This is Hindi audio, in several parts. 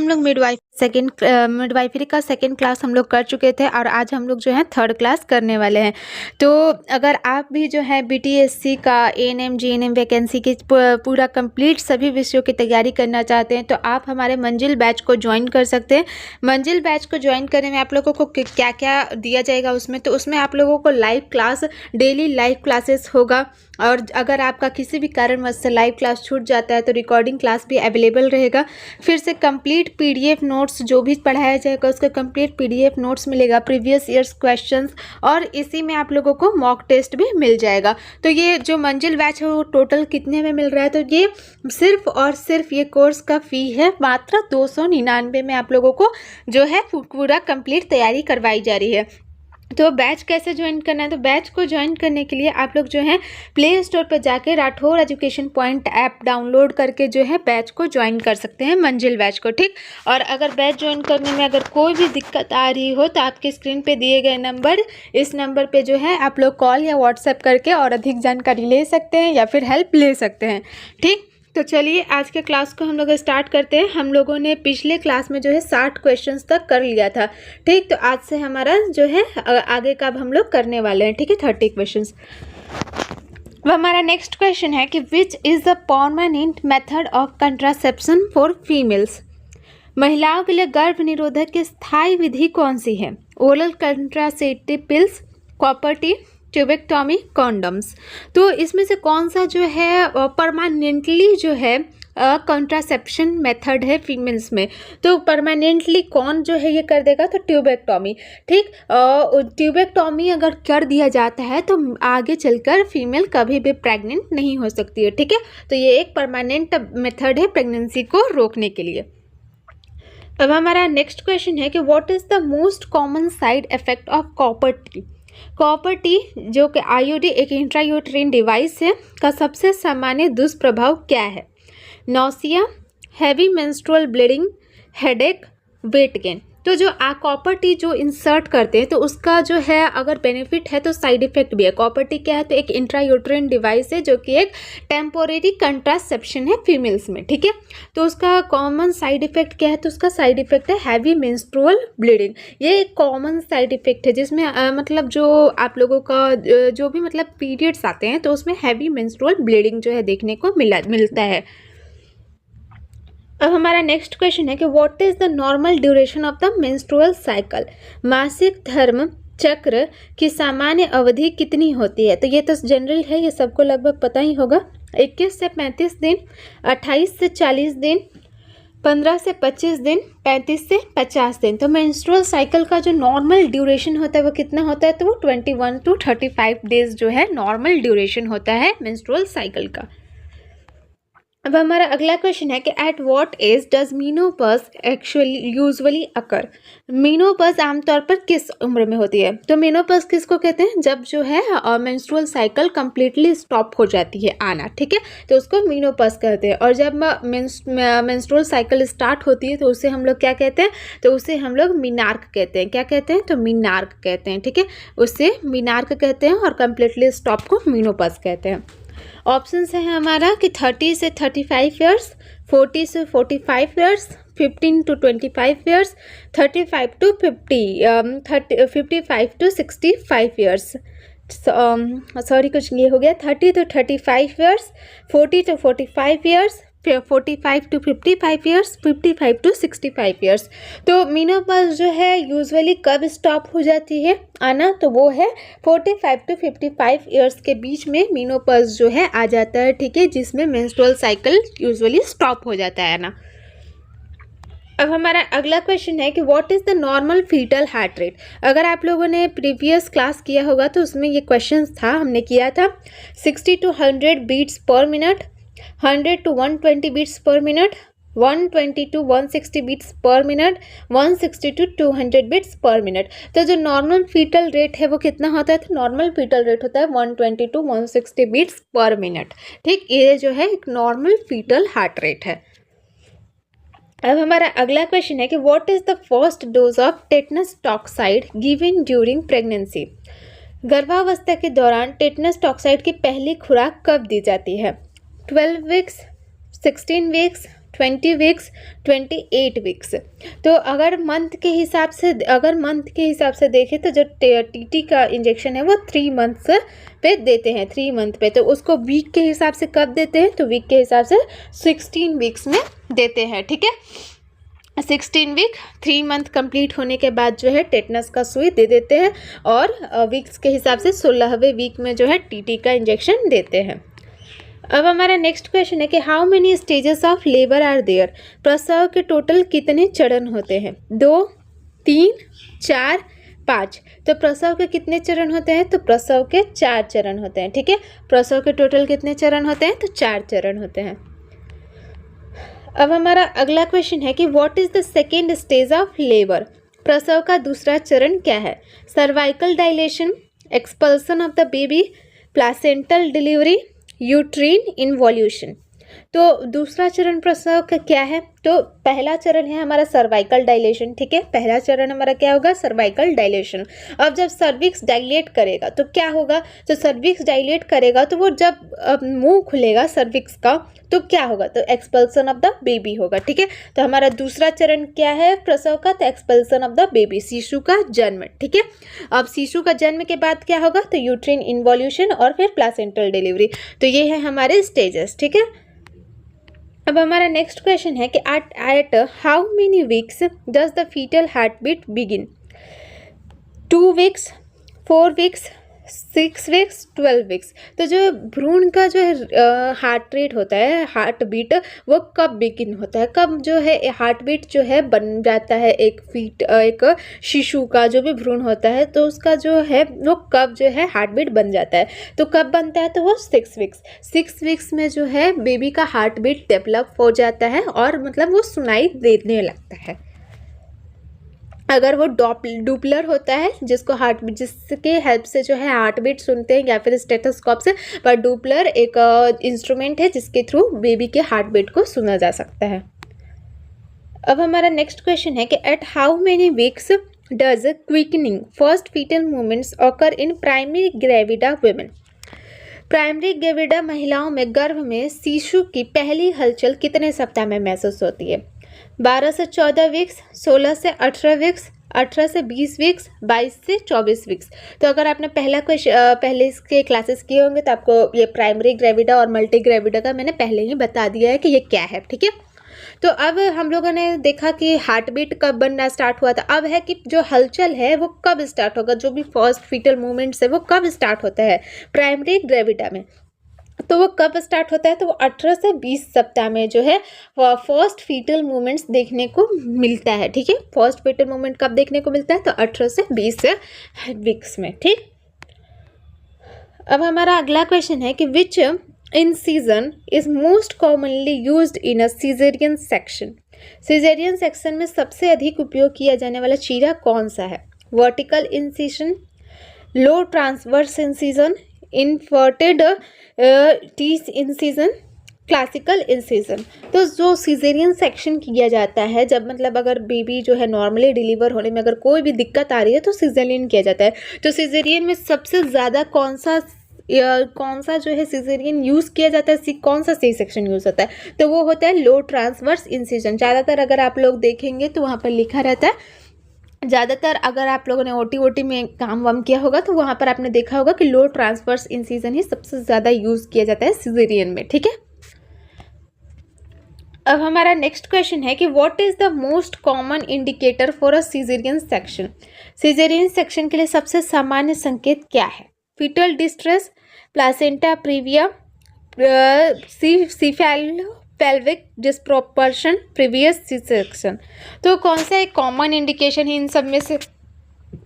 हम लोग मिडवाइफरी का सेकंड क्लास हम लोग कर चुके थे और आज हम लोग जो है थर्ड क्लास करने वाले हैं। तो अगर आप भी जो है बीटीएससी का एएनएम जीएनएम वैकेंसी की पूरा कंप्लीट सभी विषयों की तैयारी करना चाहते हैं तो आप हमारे मंजिल बैच को ज्वाइन कर सकते हैं। मंजिल बैच को ज्वाइन करने में आप लोगों को क्या क्या दिया जाएगा उसमें आप लोगों को live class, daily live classes होगा और अगर आपका किसी भी कारणवश से लाइव क्लास छूट जाता है तो रिकॉर्डिंग क्लास भी अवेलेबल रहेगा। फिर से कंप्लीट पीडीएफ नोट्स जो भी पढ़ाया जाएगा उसका कंप्लीट पीडीएफ नोट्स मिलेगा, प्रीवियस ईयर्स क्वेश्चंस, और इसी में आप लोगों को मॉक टेस्ट भी मिल जाएगा। तो ये जो मंजिल बैच है वो टोटल कितने में मिल रहा है, तो ये सिर्फ और सिर्फ ये कोर्स का फ़ी है मात्र 299 में आप लोगों को जो है पूरा कंप्लीट तैयारी करवाई जा रही है। तो बैच कैसे ज्वाइन करना है, तो बैच को ज्वाइन करने के लिए आप लोग जो है प्ले स्टोर पर जाके Rathore education point app download करके जो है बैच को ज्वाइन कर सकते हैं, मंजिल बैच को, ठीक। और अगर बैच ज्वाइन करने में अगर कोई भी दिक्कत आ रही हो तो आपके स्क्रीन पे दिए गए नंबर, इस नंबर पे जो है आप लोग कॉल या व्हाट्सएप करके और अधिक जानकारी ले सकते हैं या फिर हेल्प ले सकते हैं, ठीक। तो चलिए आज के क्लास को हम लोग स्टार्ट करते हैं। हम लोगों ने पिछले क्लास में जो है 60 क्वेश्चंस तक कर लिया था, ठीक। तो आज से हमारा जो है आगे का हम लोग करने वाले हैं, ठीक है, 30 क्वेश्चंस। अब हमारा नेक्स्ट क्वेश्चन है कि which is the permanent method of contraception for females. महिलाओं के लिए गर्भ निरोधक की स्थायी विधि कौन सी है? Oral contraceptive pills, copper T, tubectomy, condoms. तो इसमें से कौन सा जो है परमानेंटली जो है कंट्रासेप्शन मेथड है फीमेल्स में, तो परमानेंटली कौन जो है ये कर देगा, तो ट्यूबेक्टॉमी, ठीक। ट्यूबेक्टॉमी अगर कर दिया जाता है तो आगे चलकर फीमेल कभी भी प्रेग्नेंट नहीं हो सकती है, ठीक है। तो ये एक परमानेंट मेथड है प्रेगनेंसी को रोकने के लिए। अब हमारा नेक्स्ट क्वेश्चन है कि what is the most common side effect of copper T. Copper T जो कि आईयूडी एक इंट्रायूटेरिन डिवाइस है का सबसे सामान्य दुष्प्रभाव क्या है? Nausea, heavy menstrual bleeding, headache, weight gain. तो जो कॉपर टी जो इंसर्ट करते हैं तो उसका जो है अगर बेनिफिट है तो साइड इफेक्ट भी है। कॉपर टी क्या है, तो एक इंट्रायूटेरिन डिवाइस है जो कि एक टेम्पोरेरी कंट्रासेप्शन है फीमेल्स में, ठीक है। तो उसका कॉमन साइड इफेक्ट क्या है, तो उसका साइड इफेक्ट है हैवी मेंस्ट्रुअल ब्लीडिंग। ये एक कॉमन साइड इफेक्ट है जिसमें मतलब जो आप लोगों का जो भी मतलब पीरियड्स आते हैं तो उसमें हैवी मेंस्ट्रुअल ब्लीडिंग जो है देखने को मिलता है। अब हमारा नेक्स्ट क्वेश्चन है कि what is the normal duration of the menstrual cycle. मासिक धर्म चक्र की सामान्य अवधि कितनी होती है? तो ये तो जनरल है, ये सबको लगभग पता ही होगा। 21 से 35 दिन, 28 से 40 दिन, 15 से 25 दिन, 35 से 50 दिन। तो मेंस्ट्रुअल साइकिल का जो नॉर्मल ड्यूरेशन होता है वो कितना होता है, तो वो 21 to 35 डेज जो है नॉर्मल ड्यूरेशन होता है मेंस्ट्रुअल साइकिल का। अब हमारा अगला क्वेश्चन है कि at what age does menopause actually usually occur. Menopause आमतौर पर किस उम्र में होती है? तो मीनोपॉज किसको कहते हैं? जब जो है मेंस्ट्रुअल साइकिल कंप्लीटली स्टॉप हो जाती है आना, ठीक है, तो उसको मीनोपॉज कहते हैं। और जब मेंस्ट्रुअल साइकिल स्टार्ट होती है तो उसे हम लोग क्या कहते हैं, तो उसे हम लोग मीनार्क कहते हैं। क्या कहते हैं? तो मीनार्क कहते हैं, ठीक है, उसे मीनार्क कहते हैं और कंप्लीटली स्टॉप को मीनोपॉज कहते हैं। ऑप्शंस है हमारा कि 30 से 35 ईयर्स, 40 से 45 years, 15 to 25 years, 35 to 55 to 65 years. Sorry कुछ ये हो गया, 30 to 35 years, 40 to 45 years, 45 to 55 years, 55 to 65 years. तो मीनोपॉज जो है यूजुअली कब स्टॉप हो जाती है आना, तो वो है 45 to 55 ईयर्स के बीच में मीनोपॉज जो है आ जाता है, ठीक है, जिसमें मेंस्ट्रुअल साइकिल यूजुअली स्टॉप हो जाता है ना। अब हमारा अगला क्वेश्चन है कि what is the normal foetal heart rate. अगर आप लोगों ने प्रीवियस क्लास किया होगा तो उसमें ये क्वेश्चन था, हमने किया था 60 to 100 beats per minute, 100 to 120 beats per minute, 120 to 160 beats per minute, 160 to 200 beats per minute. तो जो नॉर्मल फीटल रेट है वो कितना होता है, तो नॉर्मल फीटल रेट होता है 120 to 160 बीट्स पर मिनट, ठीक। ये जो है एक नॉर्मल फीटल हार्ट रेट है। अब हमारा अगला क्वेश्चन है कि what is the first dose of tetanus toxoid given during pregnancy. गर्भावस्था के दौरान टेटनस टॉक्साइड की पहली खुराक कब दी जाती है? 12 वीक्स, 16 वीक्स, 20 वीक्स, 28 वीक्स। तो अगर मंथ के हिसाब से देखें तो जो टीटी का इंजेक्शन है वो 3 मंथ्स पे देते हैं, 3 मंथ पे। तो उसको वीक के हिसाब से कब देते हैं, तो वीक के हिसाब से 16 वीक्स में देते हैं, ठीक है। 16 वीक 3 मंथ कंप्लीट होने के बाद जो है टेटनस का सुई दे देते हैं, और वीक्स के हिसाब से 16वें वीक में जो है टीटी का इंजेक्शन देते हैं। अब हमारा नेक्स्ट क्वेश्चन है कि how many stages of labour are there. प्रसव के टोटल कितने चरण होते हैं, 2, 3, 4, 5। तो प्रसव के कितने चरण होते हैं, तो प्रसव के 4 चरण होते हैं, ठीक है। प्रसव के टोटल कितने चरण होते हैं, तो 4 चरण होते हैं। अब हमारा अगला क्वेश्चन है कि what is the second stage of labour. प्रसव का दूसरा चरण क्या है, cervical dilation, expulsion of the baby, placental delivery, uterine involution. तो दूसरा चरण प्रसव का क्या है, तो पहला चरण है हमारा सर्वाइकल डायलेशन, ठीक है। पहला चरण हमारा क्या होगा, सर्वाइकल डायलेशन। अब जब सर्विक्स डायलेट करेगा तो क्या होगा, तो सर्विक्स डायलेट करेगा तो वो जब मुंह खुलेगा सर्विक्स का तो क्या होगा, तो एक्सपल्सन ऑफ द बेबी होगा, ठीक है। तो हमारा दूसरा चरण क्या है प्रसव का, तो एक्सपल्सन ऑफ द बेबी, शिशु का जन्म, ठीक है। अब शिशु का जन्म के बाद क्या होगा, तो यूट्रीन इन्वॉल्यूशन और फिर प्लासेंटल डिलीवरी। तो ये है हमारे स्टेजेस, ठीक है। अब हमारा नेक्स्ट क्वेश्चन है कि at how many weeks does the foetal heart beat begin. 2 weeks, 4 weeks, 6 weeks, 12 weeks. तो जो भ्रूण का जो है हार्ट रेट होता है, हार्ट बीट, वो कब बिगिन होता है, कब जो है हार्ट बीट जो है बन जाता है एक शिशु का जो भी भ्रूण होता है, तो उसका जो है वो कब जो है हार्ट बीट बन जाता है, तो कब बनता है, तो वो 6 वीक्स। 6 वीक्स में जो है बेबी का हार्ट बीट डेवलप हो जाता है और मतलब वो सुनाई देने लगता है। अगर वो डुपलर होता है जिसके हेल्प से जो है हार्ट बीट सुनते हैं, या फिर स्टेथोस्कोप से, पर डुपलर एक इंस्ट्रूमेंट है जिसके थ्रू बेबी के हार्ट बीट को सुना जा सकता है। अब हमारा नेक्स्ट क्वेश्चन है कि at how many weeks does quickening first foetal movements occur in primary gravida women. Primary gravida महिलाओं में गर्भ में शिशु की पहली हलचल कितने सप्ताह में महसूस होती है, 12 से 14 वीक्स, 16 से 18 वीक्स, 18 से 20 वीक्स, 22 से 24 वीक्स। तो अगर आपने पहले इसके क्लासेस किए होंगे तो आपको ये प्राइमरी ग्रेविडा और मल्टी ग्रेविडा का मैंने पहले ही बता दिया है कि ये क्या है, ठीक है। तो अब हम लोगों ने देखा कि हार्ट बीट कब बनना स्टार्ट हुआ था, अब है कि जो हलचल है वो कब स्टार्ट होगा, जो भी फर्स्ट फीटल मूवमेंट्स है वो कब स्टार्ट होता है प्राइमरी ग्रेविडा में। तो वो कब स्टार्ट होता है, तो वो 18 से 20 सप्ताह में जो है फर्स्ट फीटल मूवमेंट्स देखने को मिलता है, ठीक है। फर्स्ट फीटल मूवमेंट कब देखने को मिलता है, तो 18 से 20 वीक्स में, ठीक। अब हमारा अगला क्वेश्चन है कि which incision is most commonly used in a caesarean section. Caesarean section में सबसे अधिक उपयोग किया जाने वाला चीरा कौन सा है, vertical incision, low transverse incision, inverted teeth incision, classical incision. तो जो सीजेरियन सेक्शन किया जाता है, जब मतलब अगर बेबी जो है नॉर्मली डिलीवर होने में अगर कोई भी दिक्कत आ रही है तो सीजेरियन किया जाता है। तो सीजेरियन में सबसे ज़्यादा कौन सा जो है सीजेरियन यूज़ किया जाता है, कौन सा सी सेक्शन यूज़ होता है, तो वो होता है लो ट्रांसवर्स इंसिजन। ज़्यादातर अगर आप लोग देखेंगे तो वहाँ पर लिखा रहता है, ज़्यादातर अगर आप लोगों ने ओटी में काम वाम किया होगा तो वहाँ पर आपने देखा होगा कि लो ट्रांसवर्स इंसिजन ही सबसे ज़्यादा यूज़ किया जाता है सीजेरियन में, ठीक है। अब हमारा नेक्स्ट क्वेश्चन है कि what is the most common indicator for a caesarean section. Caesarean section के लिए सबसे सामान्य संकेत क्या है, fetal distress, placenta previa, pelvic disproportion, previous C section. तो कौन सा एक कॉमन इंडिकेशन है इन सब में से,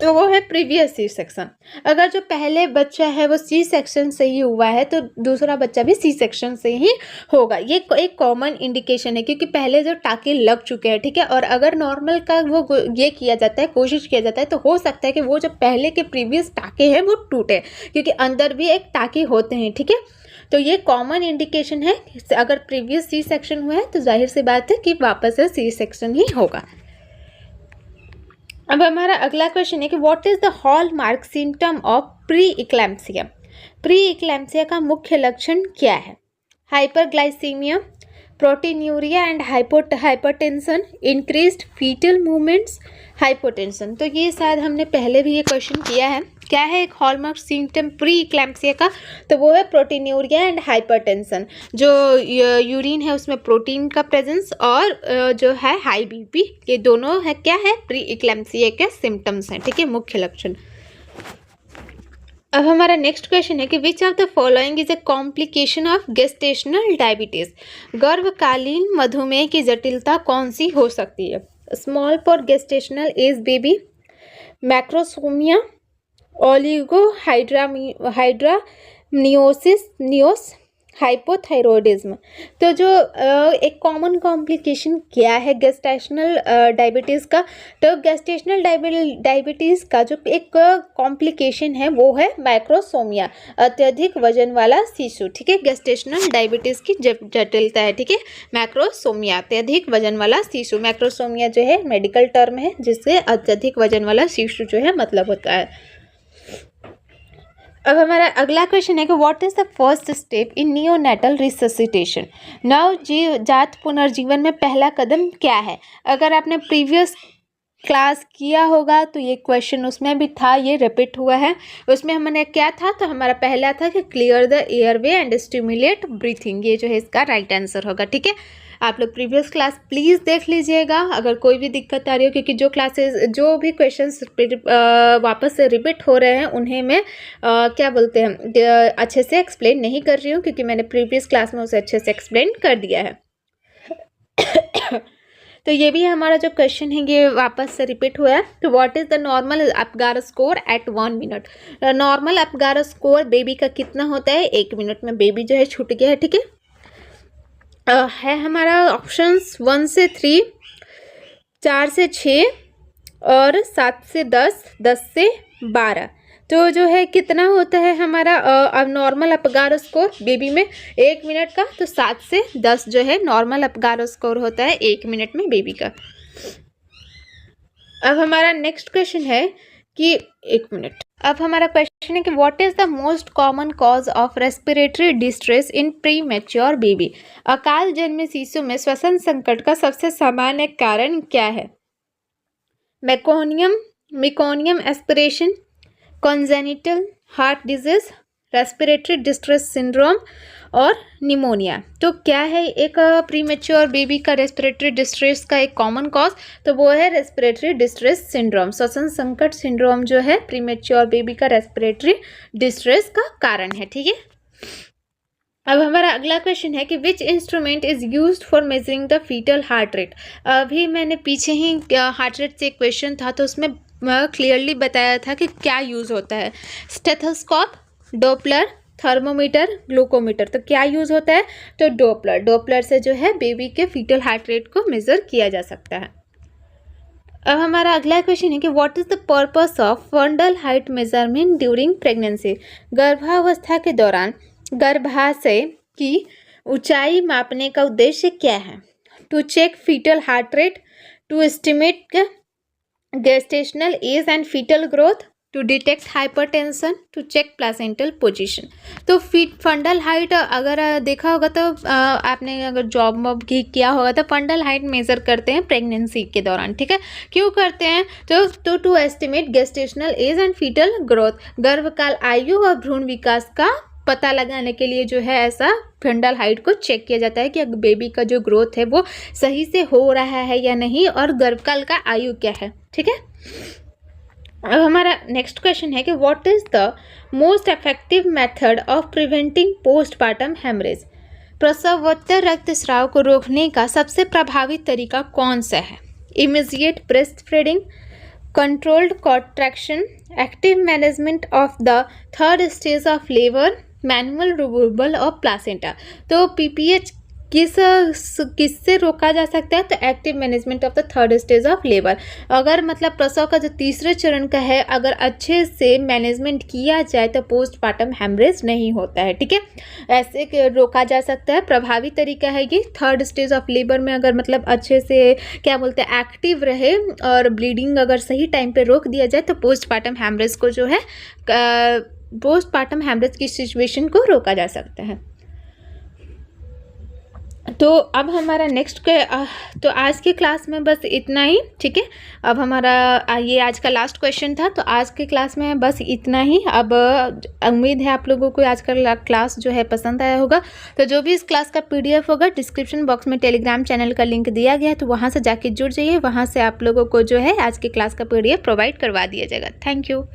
तो वो है प्रीवियस सी सेक्शन। अगर जो पहले बच्चा है वो सी सेक्शन से ही हुआ है तो दूसरा बच्चा भी सी सेक्शन से ही होगा, ये एक कॉमन इंडिकेशन है, क्योंकि पहले जो टाँके लग चुके हैं, ठीक है। और अगर नॉर्मल का वो ये किया जाता है, कोशिश किया जाता है, तो हो सकता है कि वो जो पहले के प्रीवियस टाँके हैं वो टूटे, क्योंकि अंदर भी एक टाँके होते हैं, ठीक है। तो ये कॉमन इंडिकेशन है, अगर प्रीवियस सी सेक्शन हुआ है तो जाहिर सी बात है कि वापस से सी सेक्शन ही होगा। अब हमारा अगला क्वेश्चन है कि what is the hallmark symptom of pre eclampsia. Pre eclampsia का मुख्य लक्षण क्या है, hyperglycaemia, proteinuria and hypertension, increased fetal movements, hypotension. तो ये शायद हमने पहले भी ये क्वेश्चन किया है। क्या है एक हॉलमार्क सिम्टम प्री इक्लैम्प्सिया का? तो वो है प्रोटीन्यूरिया एंड हाइपरटेंशन। जो यूरिन है उसमें प्रोटीन का प्रेजेंस और जो है हाई बीपी, ये दोनों है क्या है प्री इक्लैम्प्सिया के सिम्टम्स हैं, ठीक है, मुख्य लक्षण। अब हमारा नेक्स्ट क्वेश्चन है कि which of the following is a complication of gestational diabetes? गर्भकालीन मधुमेह की जटिलता कौन सी हो सकती है? Small for gestational age baby, macrosomia, neos, hypothyroidism. तो जो एक कॉमन कॉम्प्लिकेशन क्या है गेस्टेशनल डायबिटीज़ का? तो गेस्टेशनल डायबिटीज़ का जो एक कॉम्प्लिकेशन है वो है मैक्रोसोमिया, अत्यधिक वजन वाला शिशु, ठीक है। गेस्टेशनल डायबिटीज़ की जटिलता है, ठीक है, मैक्रोसोमिया, अत्यधिक वजन वाला शिशु। मैक्रोसोमिया जो है मेडिकल टर्म है जिससे अत्यधिक वजन वाला शिशु जो है मतलब होता है। अब हमारा अगला क्वेश्चन है कि what is the first step in neonatal resuscitation? नवजात पुनर्जीवन में पहला कदम क्या है? अगर आपने प्रीवियस क्लास किया होगा तो ये क्वेश्चन उसमें भी था, ये रिपीट हुआ है। उसमें हमने क्या था, तो हमारा पहला था कि clear the airway and stimulate breathing, ये जो है इसका राइट आंसर होगा, ठीक है। आप लोग प्रीवियस क्लास प्लीज़ देख लीजिएगा अगर कोई भी दिक्कत आ रही हो, क्योंकि जो भी क्वेश्चंस वापस से रिपीट हो रहे हैं उन्हें मैं क्या बोलते हैं अच्छे से एक्सप्लेन नहीं कर रही हूँ, क्योंकि मैंने प्रीवियस क्लास में उसे अच्छे से एक्सप्लेन कर दिया है। तो ये भी हमारा जो क्वेश्चन है ये वापस से रिपीट हुआ है। तो what is the normal Apgar score at 1 minute? Normal Apgar score baby का कितना होता है? 1 मिनट में बेबी जो है छूट गया है, ठीक है। है हमारा ऑप्शंस 1 से 3, 4 से 6 और 7 से 10, 10 से 12। तो जो है कितना होता है हमारा अब नॉर्मल अपगार स्कोर बेबी में 1 मिनट का? तो 7 से 10 जो है नॉर्मल अपगार स्कोर होता है 1 मिनट में बेबी का। अब हमारा नेक्स्ट क्वेश्चन है कि 1 मिनट। अब हमारा क्वेश्चन है कि what is the most common cause of respiratory distress in pre mature baby? अकाल जन्मे शिशु में श्वसन संकट का सबसे सामान्य कारण क्या है? Meconium aspiration, congenital heart disease, respiratory distress syndrome और निमोनिया। तो क्या है एक प्रीमेच्योर बेबी का रेस्पिरेटरी डिस्ट्रेस का एक कॉमन कॉज? तो वो है रेस्पिरेटरी डिस्ट्रेस सिंड्रोम। श्वसन संकट सिंड्रोम जो है प्रीमेच्योर बेबी का रेस्पिरेटरी डिस्ट्रेस का कारण है, ठीक है। अब हमारा अगला क्वेश्चन है कि which instrument is used for measuring the foetal heart rate? अभी मैंने पीछे ही हार्ट रेट से क्वेश्चन था तो उसमें क्लियरली बताया था कि क्या यूज़ होता है। Stethoscope, Doppler, thermometer, glucometer. तो क्या यूज़ होता है? तो डॉपलर से जो है बेबी के फीटल हार्ट रेट को मेज़र किया जा सकता है। अब हमारा अगला क्वेश्चन है कि what is the purpose of fundal height measurement during pregnancy? गर्भावस्था के दौरान गर्भाशय की ऊंचाई मापने का उद्देश्य क्या है? To check foetal heart rate, to estimate gestational age and fetal growth, to detect hypertension, to check placental position। तो फंडल हाइट अगर देखा होगा तो आपने अगर जॉब वॉब किया होगा तो फंडल हाइट मेजर करते हैं प्रेगनेंसी के दौरान, ठीक है। क्यों करते हैं? तो to estimate gestational age and foetal growth, गर्भकाल आयु और भ्रूण विकास का पता लगाने के लिए जो है ऐसा फंडल हाइट को चेक किया जाता है कि बेबी का जो ग्रोथ है वो सही से हो रहा है या नहीं और गर्भकाल का आयु क्या है, ठीक है। अब हमारा नेक्स्ट क्वेश्चन है कि what is the most effective method of preventing postpartum haemorrhage? प्रसवोत्तर रक्तस्राव को रोकने का सबसे प्रभावी तरीका कौन सा है? Immediate breast feeding, controlled contraction, active management of the third stage of labour, manual removal of placenta. तो पीपीएच किससे रोका जा सकता है? तो active management of the third stage of labour. अगर मतलब प्रसव का जो तीसरे चरण का है अगर अच्छे से मैनेजमेंट किया जाए तो पोस्टपार्टम हेमरेज नहीं होता है, ठीक है। ऐसे रोका जा सकता है। प्रभावी तरीका है ये थर्ड स्टेज ऑफ लेबर में अगर मतलब अच्छे से क्या बोलते हैं एक्टिव रहे और ब्लीडिंग अगर सही टाइम पे रोक दिया जाए तो पोस्टपार्टम हेमरेज को जो है पोस्टपार्टम हेमरेज की सिचुएशन को रोका जा सकता है। तो अब हमारा तो आज की क्लास में बस इतना ही, ठीक है। अब हमारा ये आज का लास्ट क्वेश्चन था, तो आज की क्लास में बस इतना ही। अब उम्मीद है आप लोगों को आज का क्लास जो है पसंद आया होगा। तो जो भी इस क्लास का PDF होगा, डिस्क्रिप्शन बॉक्स में टेलीग्राम चैनल का लिंक दिया गया है, तो वहाँ से जाके जुड़ जाइए। वहाँ से आप लोगों को जो है आज की क्लास का PDF प्रोवाइड करवा दिया जाएगा। Thank you.